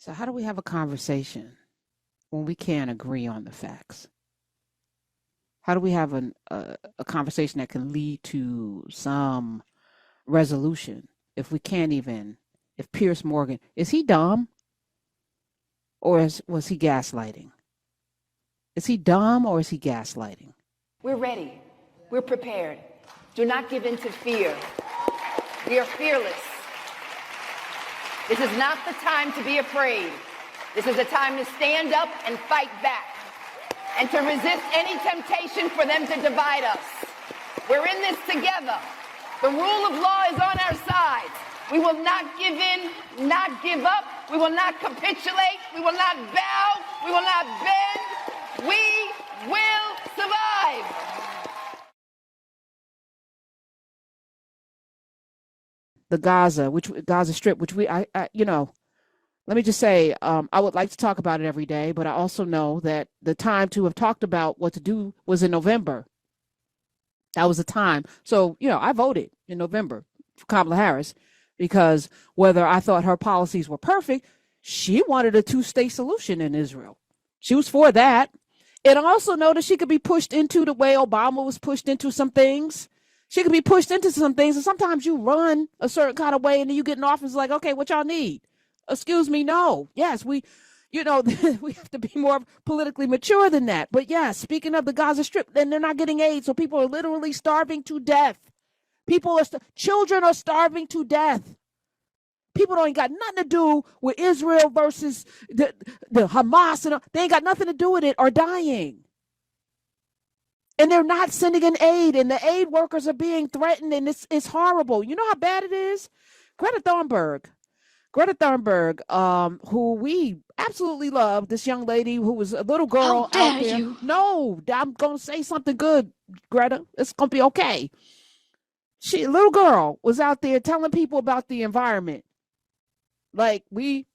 So how do we have a conversation when we can't agree on the facts? How do we have a conversation that can lead to some resolution if we can't even, if Pierce Morgan, is he dumb or was he gaslighting? Is he dumb or is he gaslighting? We're ready. We're prepared. Do not give in to fear. We are fearless. This is not the time to be afraid. This is a time to stand up and fight back and to resist any temptation for them to divide us. We're in this together. The rule of law is on our side. We will not give in, not give up. We will not capitulate. We will not bow. We will not bend. We will survive. The Gaza Strip, which let me just say, I would like to talk about it every day, but I also know that the time to have talked about what to do was in November. That was the time. So, I voted in November for Kamala Harris because whether I thought her policies were perfect, she wanted a two-state solution in Israel. She was for that. And I also know that she could be pushed into the way Obama was pushed into some things. She could be pushed into some things. And sometimes you run a certain kind of way and then you get in office like, okay, what y'all need? Excuse me, no. Yes, we have to be more politically mature than that. But yes, speaking of the Gaza Strip, then they're not getting aid. So people are literally starving to death. Children are starving to death. People don't got nothing to do with Israel versus the Hamas. And they ain't got nothing to do with it, are dying. And they're not sending in aid, and the aid workers are being threatened, and it's horrible. You know how bad it is? Greta Thunberg, who we absolutely love, this young lady who was a little girl How dare out there. you? No, I'm going to say something good, Greta. It's going to be okay. A little girl was out there telling people about the environment. Like, we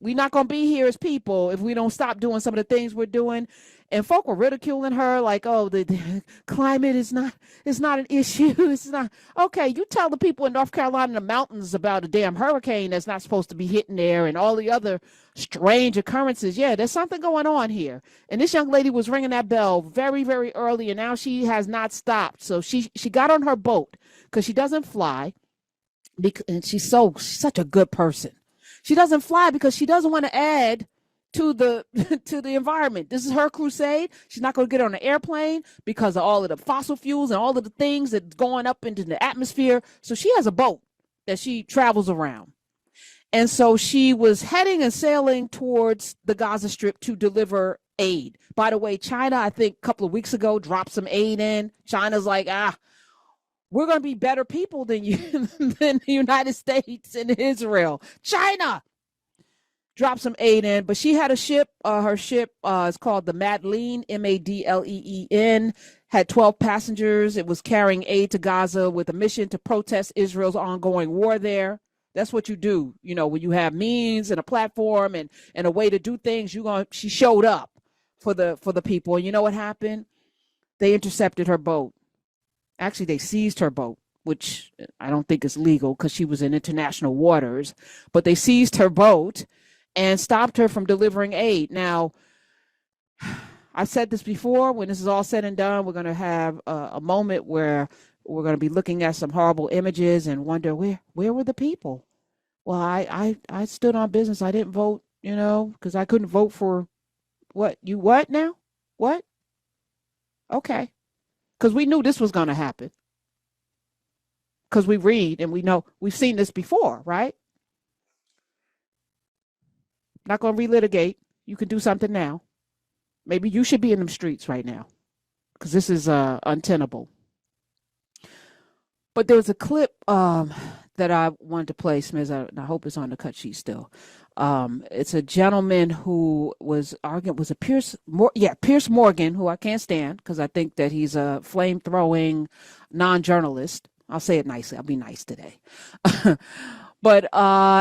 not going to be here as people if we don't stop doing some of the things we're doing. And folk were ridiculing her like, oh, the climate is not an issue. It's not. Okay, you tell the people in North Carolina in the mountains about a damn hurricane that's not supposed to be hitting there and all the other strange occurrences. Yeah, there's something going on here. And this young lady was ringing that bell very, very early, and now she has not stopped. So she got on her boat because she doesn't fly, and she's such a good person. She doesn't fly because she doesn't want to add to the environment. This is her crusade. She's not going to get on an airplane because of all of the fossil fuels and all of the things that's going up into the atmosphere. So she has a boat that she travels around. And so she was heading and sailing towards the Gaza Strip to deliver aid. By the way, China, I think a couple of weeks ago, dropped some aid in. China's like, we're going to be better people than you, than the United States and Israel. China dropped some aid in, but she had a ship. Her ship is called the Madeleine, Madleen, had 12 passengers. It was carrying aid to Gaza with a mission to protest Israel's ongoing war there. That's what you do, when you have means and a platform and a way to do things. She showed up for the people. And you know what happened? They intercepted her boat. Actually, they seized her boat, which I don't think is legal because she was in international waters. But they seized her boat and stopped her from delivering aid. Now, I've said this before, when this is all said and done, we're going to have a moment where we're going to be looking at some horrible images and wonder, where were the people? Well, I stood on business. I didn't vote, because I couldn't vote for what? You what now? What? Okay. Because we knew this was going to happen. Because we read and we know, we've seen this before, right? Not going to relitigate. You can do something now. Maybe you should be in them streets right now because this is untenable. But there was a clip that I wanted to play, Smiz, and I hope it's on the cut sheet still. It's a gentleman who was arguing, Pierce Morgan, who I can't stand because I think that he's a flame-throwing non-journalist. I'll say it nicely. I'll be nice today. But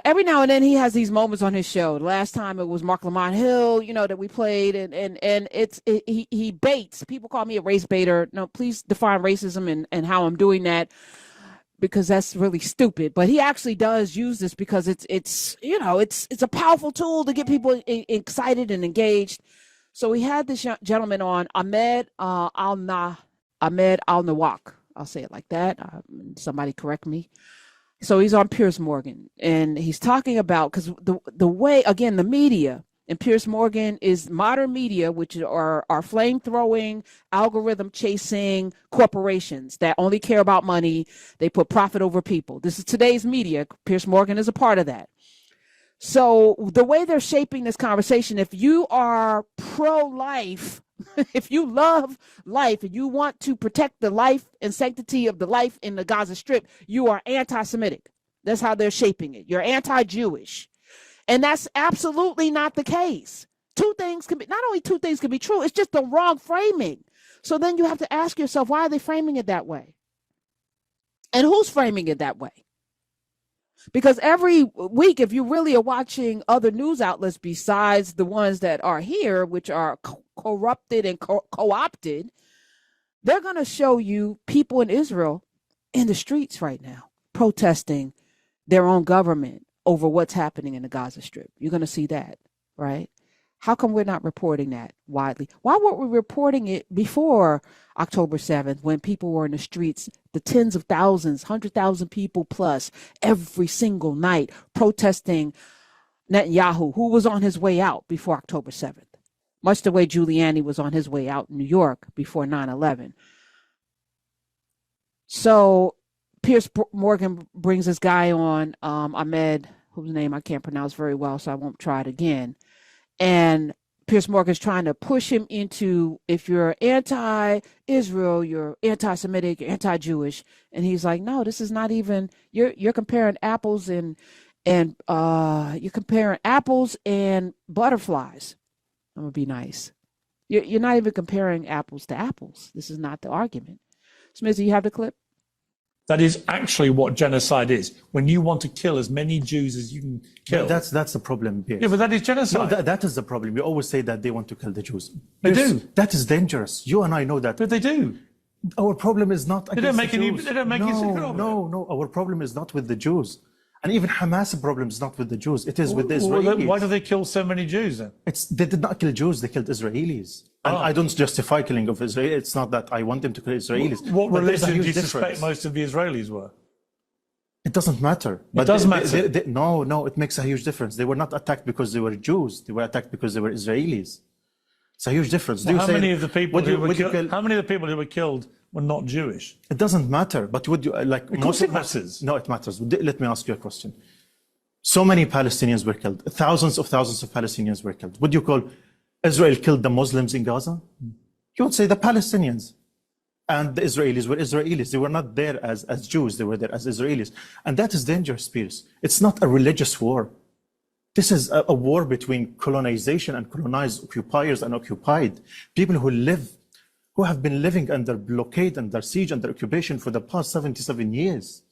every now and then he has these moments on his show. The last time it was Mark Lamont Hill, that we played, and he baits. People call me a race baiter. No, please define racism and how I'm doing that. because that's really stupid. But he actually does use this because it's a powerful tool to get people excited and engaged. So we had this gentleman on, Ahmed Al-Nawak. I'll say it like that. Somebody correct me. So he's on Piers Morgan, and he's talking about, because the way, again, the media, and Piers Morgan is modern media, which are flame-throwing, algorithm-chasing corporations that only care about money. They put profit over people. This is today's media. Piers Morgan is a part of that. So the way they're shaping this conversation, if you are pro-life, if you love life and you want to protect the life and sanctity of the life in the Gaza Strip, you are anti-Semitic. That's how they're shaping it. You're anti-Jewish. And that's absolutely not the case. Not only two things can be true, it's just the wrong framing. So then you have to ask yourself, why are they framing it that way? And who's framing it that way? Because every week, if you really are watching other news outlets besides the ones that are here, which are corrupted and co-opted, they're going to show you people in Israel in the streets right now protesting their own government over what's happening in the Gaza Strip. You're going to see that, right? How come we're not reporting that widely? Why weren't we reporting it before October 7th, when people were in the streets, the tens of thousands, 100,000 people plus every single night protesting Netanyahu, who was on his way out before October 7th, much the way Giuliani was on his way out in New York before 9/11. So Piers Morgan brings this guy on, Ahmed, whose name I can't pronounce very well, so I won't try it again. And Piers Morgan's trying to push him into, if you're anti-Israel, you're anti-Semitic, you're anti-Jewish. And he's like, no, this is not even, you're comparing apples and you're comparing apples and butterflies. I'm gonna be nice. You're not even comparing apples to apples. This is not the argument. Smithy, you have the clip? That is actually what genocide is. When you want to kill as many Jews as you can kill. That's the problem, Piers. Yeah, but that is genocide. No, that is the problem. You always say that they want to kill the Jews. They Piers, do. That is dangerous. You and I know that. But they do. Our problem is not They don't against make the any. Jews. They don't make any secret of it. No. Our problem is not with the Jews. And even Hamas' problem is not with the Jews. It is with the Israelis. Why do they kill so many Jews then? They did not kill Jews. They killed Israelis. And I don't justify killing of Israel. It's not that I want them to kill Israelis. What But there's a religion do you huge suspect difference. most of the Israelis were? It doesn't matter. It does matter. No, it makes a huge difference. They were not attacked because they were Jews. They were attacked because they were Israelis. It's a huge difference. How many of the people who were killed were not Jewish? It doesn't matter. But would you like? Of course it matters. No, it matters. Let me ask you a question. So many Palestinians were killed. Thousands of Palestinians were killed. Would you call Israel killed the Muslims in Gaza? You would say the Palestinians. And the Israelis were Israelis. They were not there as Jews. They were there as Israelis. And that is dangerous, Piers. It's not a religious war. This is a war between colonization and colonized, occupiers and occupied. People who have been living under blockade, under siege, under occupation for the past 77 years.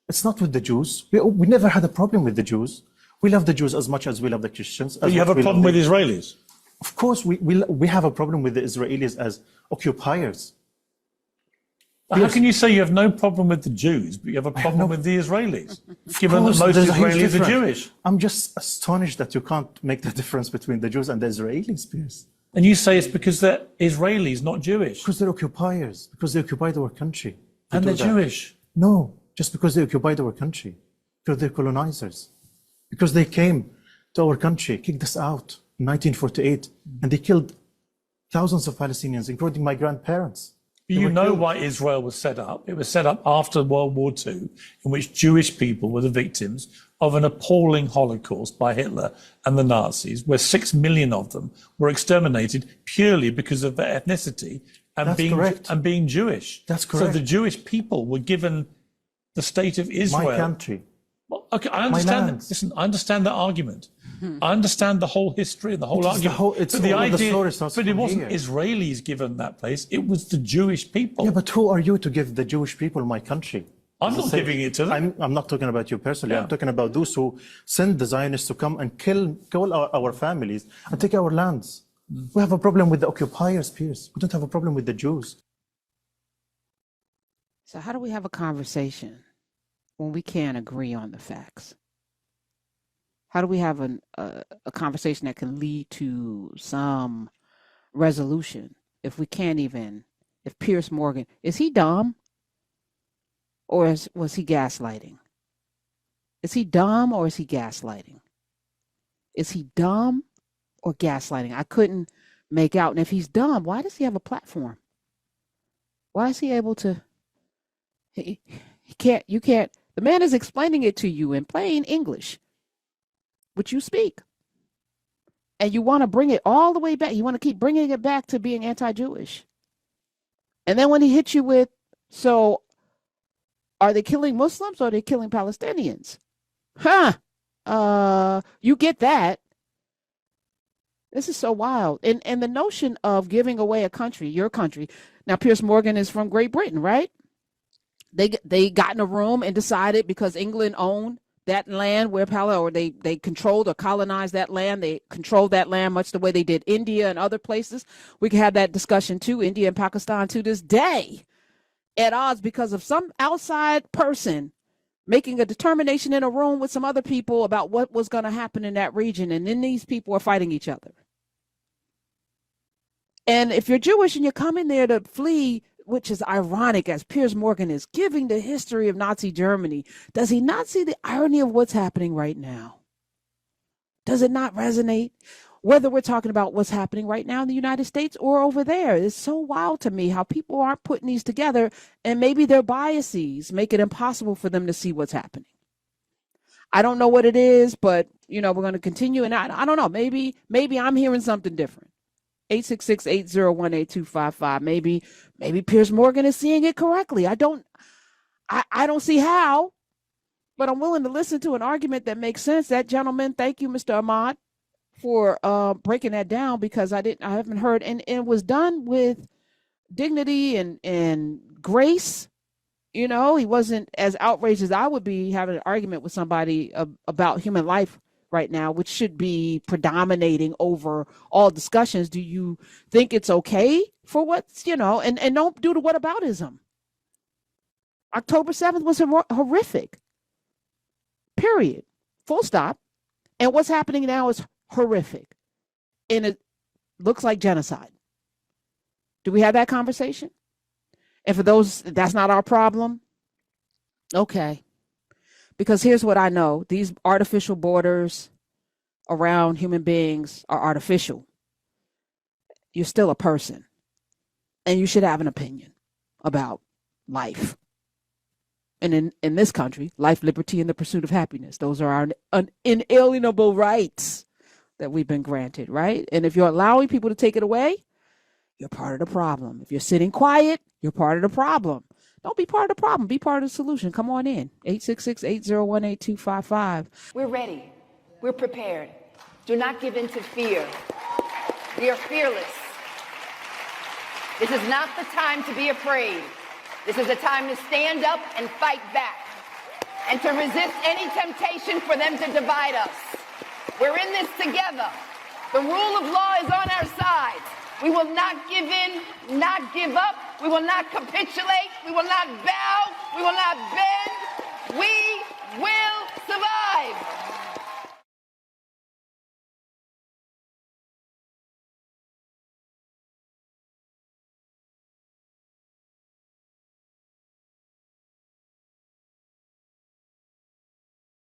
It's not with the Jews. We never had a problem with the Jews. We love the Jews as much as we love the Christians. But you have a problem with Israelis? Of course, we have a problem with the Israelis as occupiers. How can you say you have no problem with the Jews, but you have a problem with the Israelis, given that most Israelis are Jewish? I'm just astonished that you can't make the difference between the Jews and the Israelis, Piers. And you say it's because they're Israelis, not Jewish. Because they're occupiers, because they occupied our country. And they're Jewish. No, just because they occupied our country, because they're colonizers, because they came to our country, kicked us out in 1948, and they killed thousands of Palestinians, including my grandparents. You know why Israel was set up. It was set up after World War II, in which Jewish people were the victims of an appalling Holocaust by Hitler and the Nazis, where 6 million of them were exterminated purely because of their ethnicity and being Jewish. That's correct. So the Jewish people were given the state of Israel. My country. Well, okay, I understand that. Listen, I understand that argument. I understand the whole history and the whole argument. But it wasn't Israelis given that place. It was the Jewish people. Yeah, but who are you to give the Jewish people my country? I'm not giving it to them. I'm not talking about you personally. Yeah. I'm talking about those who send the Zionists to come and kill our families and take our lands. We have a problem with the occupiers, Piers. We don't have a problem with the Jews. So how do we have a conversation when we can't agree on the facts? How do we have a conversation that can lead to some resolution if we can't even, if Pierce Morgan, is he dumb or was he gaslighting? Is he dumb or is he gaslighting? Is he dumb or gaslighting? I couldn't make out. And if he's dumb, why does he have a platform? Why is he able to? He can't, you can't, the man is explaining it to you in plain English, which you speak. And you want to bring it all the way back. You want to keep bringing it back to being anti-Jewish. And then when he hits you with, so are they killing Muslims or are they killing Palestinians? You get that. This is so wild. And the notion of giving away a country, your country. Now, Pierce Morgan is from Great Britain, right? They got in a room and decided because England owned that land where they controlled or colonized that land. They controlled that land much the way they did India and other places. We can have that discussion too. India and Pakistan to this day at odds because of some outside person making a determination in a room with some other people about what was going to happen in that region. And then these people are fighting each other. And if you're Jewish and you're coming there to flee, which is ironic as Piers Morgan is giving the history of Nazi Germany, does he not see the irony of what's happening right now? Does it not resonate? Whether we're talking about what's happening right now in the United States or over there, it's so wild to me how people aren't putting these together, and maybe their biases make it impossible for them to see what's happening. I don't know what it is, but we're going to continue. And I don't know, maybe I'm hearing something different. 866-801-8255. Maybe Piers Morgan is seeing it correctly. I don't see how, but I'm willing to listen to an argument that makes sense. That gentleman, thank you, Mr. Ahmad, for breaking that down, because I haven't heard, and it was done with dignity and grace. He wasn't as outraged as I would be having an argument with somebody about human life right now, which should be predominating over all discussions. Do you think it's okay for what's, and don't do the whataboutism. October 7th was horrific. Period. Full stop. And what's happening now is horrific. And it looks like genocide. Do we have that conversation? And for those, that's not our problem. Okay. Because here's what I know. These artificial borders around human beings are artificial. You're still a person. And you should have an opinion about life. And in this country, life, liberty, and the pursuit of happiness. Those are our inalienable rights that we've been granted, right? And if you're allowing people to take it away, you're part of the problem. If you're sitting quiet, you're part of the problem. Don't be part of the problem. Be part of the solution. Come on in. 866-801-8255. We're ready. We're prepared. Do not give in to fear. We are fearless. This is not the time to be afraid. This is a time to stand up and fight back and to resist any temptation for them to divide us. We're in this together. The rule of law is on our side. We will not give in, not give up. We will not capitulate. We will not bow. We will not bend. We will survive.